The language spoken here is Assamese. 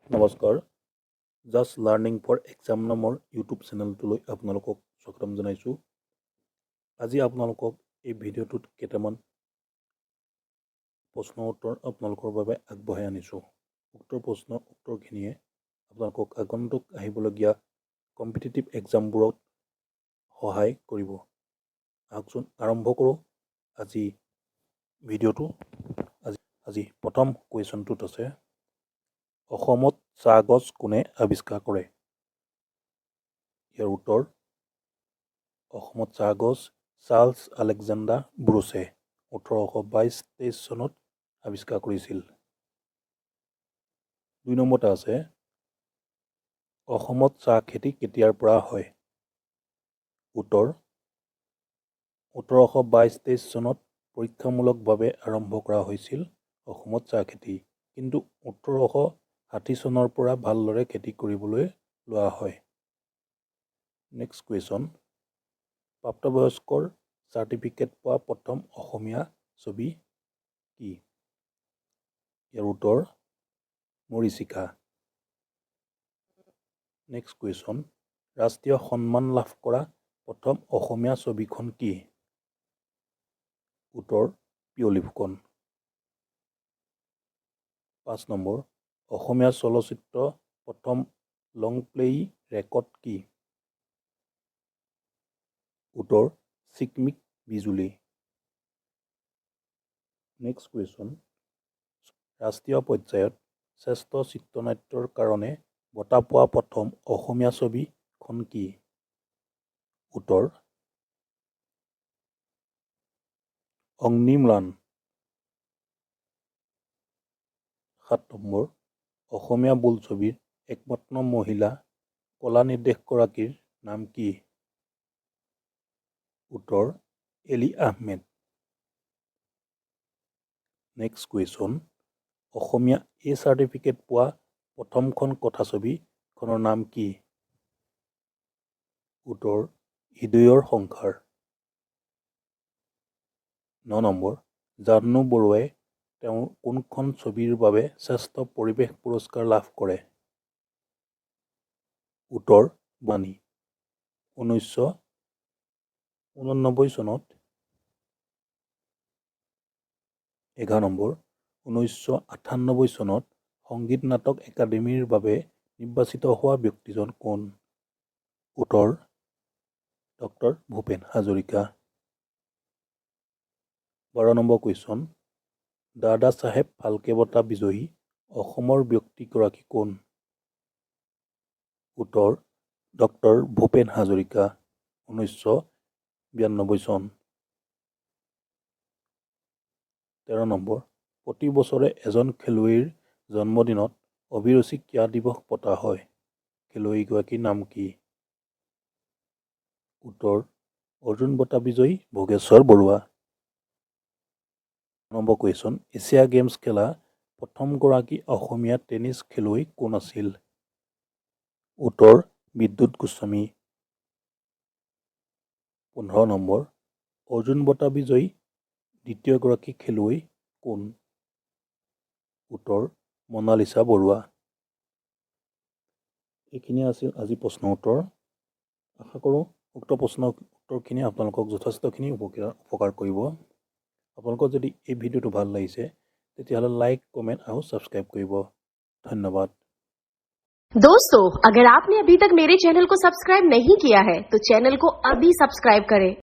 নমস্কাৰ জাষ্ট লাৰ্ণিং ফৰ এক্সাম নামৰ ইউটিউব চেনেলটোলৈ আপোনালোকক স্বাগতম জনাইছোঁ। আজি আপোনালোকক এই ভিডিঅ'টোত কেইটামান প্ৰশ্ন উত্তৰ আপোনালোকৰ বাবে আগবঢ়াই আনিছোঁ। উক্ত প্ৰশ্ন উত্তৰখিনিয়ে আপোনালোকক আগন্তুক আহিবলগীয়া কম্পিটিটিভ এক্সামবোৰত সহায় কৰিব। আহকচোন আৰম্ভ কৰোঁ আজি ভিডিঅ'টো। আজি প্ৰথম কুৱেশ্যনটোত আছে, অসমত চাহ গছ কোনে আৱিষ্কাৰ কৰে? ইয়াৰ উত্তৰ, অসমত চাহ গছ চাৰ্লছ আলেকজাণ্ডাৰ ব্ৰুছে 1822-23 চনত আৱিষ্কাৰ কৰিছিল। 2 নম্বৰতে আছে, অসমত চাহ খেতি কেতিয়াৰ পৰা হয়? উত্তৰ, 1822-23 চনত পৰীক্ষামূলকভাৱে আৰম্ভ কৰা হৈছিল অসমত চাহ খেতি, কিন্তু 1860 চনৰ পৰা ভালদৰে খেতি কৰিবলৈ লোৱা হয়। নেক্সট কুৱেশ্যন, প্ৰাপ্তবয়স্কৰ চাৰ্টিফিকেট পোৱা প্ৰথম অসমীয়া ছবি কি? ইয়াৰ উত্তৰ, মৰীচিকা। নেক্সট কুৱেশ্যন, ৰাষ্ট্ৰীয় সন্মান লাভ কৰা প্ৰথম অসমীয়া ছবিখন কি? উত্তৰ, পিয়লি ফুকন। 5 নম্বৰ, অসমীয়া চলচ্চিত্ৰ প্ৰথম লং প্লেই ৰেকৰ্ড কি? উত্তৰ, চিকমিক বিজুলী। নেক্সট কুৱেশ্যন, ৰাষ্ট্ৰীয় পৰ্যায়ত শ্ৰেষ্ঠ চিত্ৰনাট্যৰ কাৰণে বঁটা পোৱা প্ৰথম অসমীয়া ছবিখন কি? উত্তৰ, অগ্নিম্লান। 7 নম্বৰ, অসমীয়া বোলছবিৰ একমাত্ৰ মহিলা কলা নিৰ্দেশকগৰাকীৰ নাম কি? উত্তৰ, Ali Ahmed. Next question, Asomiya A certificate পোৱা প্ৰথমখন কথাছবিখনৰ নাম কি? উত্তৰ, হৃদয়ৰ সংসাৰ। 9 নম্বৰ, জাহ্নু বৰুৱাই তেওঁৰ কোনখন ছবিৰ বাবে শ্ৰেষ্ঠ পৰিৱেশ পুৰস্কাৰ লাভ কৰে? উত্তৰ, বাণী। 1989 চনত। 11 নম্বৰ, 1998 চনত সংগীত নাটক একাডেমীৰ বাবে নিৰ্বাচিত হোৱা ব্যক্তিজন কোন? উত্তৰ, doctor Bhupen Hazarika. 12 number question, দাদা চাহেব ফাল্কে বঁটা বিজয়ী অসমৰ ব্যক্তিগৰাকী কোন? উত্তৰ, ডক্টৰ ভূপেন হাজৰিকা। 1992 চন। 13 নম্বৰ, প্ৰতি বছৰে এজন খেলুৱৈৰ জন্মদিনত অভিৰুচি ক্ৰীড়া দিৱস পতা হয়। খেলুৱৈগৰাকীৰ নাম কি? উত্তৰ, অৰ্জুন বঁটা বিজয়ী Bhogeswar Baruah. Number question, Asia games খেলা প্ৰথমগৰাকী অসমীয়া টেনিছ খেলুৱৈ কোন আছিল? উত্তৰ, বিদ্যুৎ গোস্বামী। 15 নম্বৰ, অৰ্জুন বঁটা বিজয়ী দ্বিতীয়গৰাকী খেলুৱৈ কোন? উত্তৰ, মনালিছা বৰুৱা। এইখিনি আছিল আজি প্ৰশ্ন উত্তৰ। আশা কৰোঁ উক্ত প্ৰশ্ন উত্তৰখিনি আপোনালোকক যথেষ্টখিনি উপকাৰ কৰিব। আপোনালোকৰ যদি এই ভিডিঅ'টো ভাল লাগিছে তেতিয়াহ'লে লাইক, কমেণ্ট আৰু ছাবস্ক্ৰাইব কৰিব। ধন্যবাদ। दोस्तों, अगर आपने अभी तक मेरे चैनल को सब्सक्राइब नहीं किया है तो चैनल को अभी सब्सक्राइब करें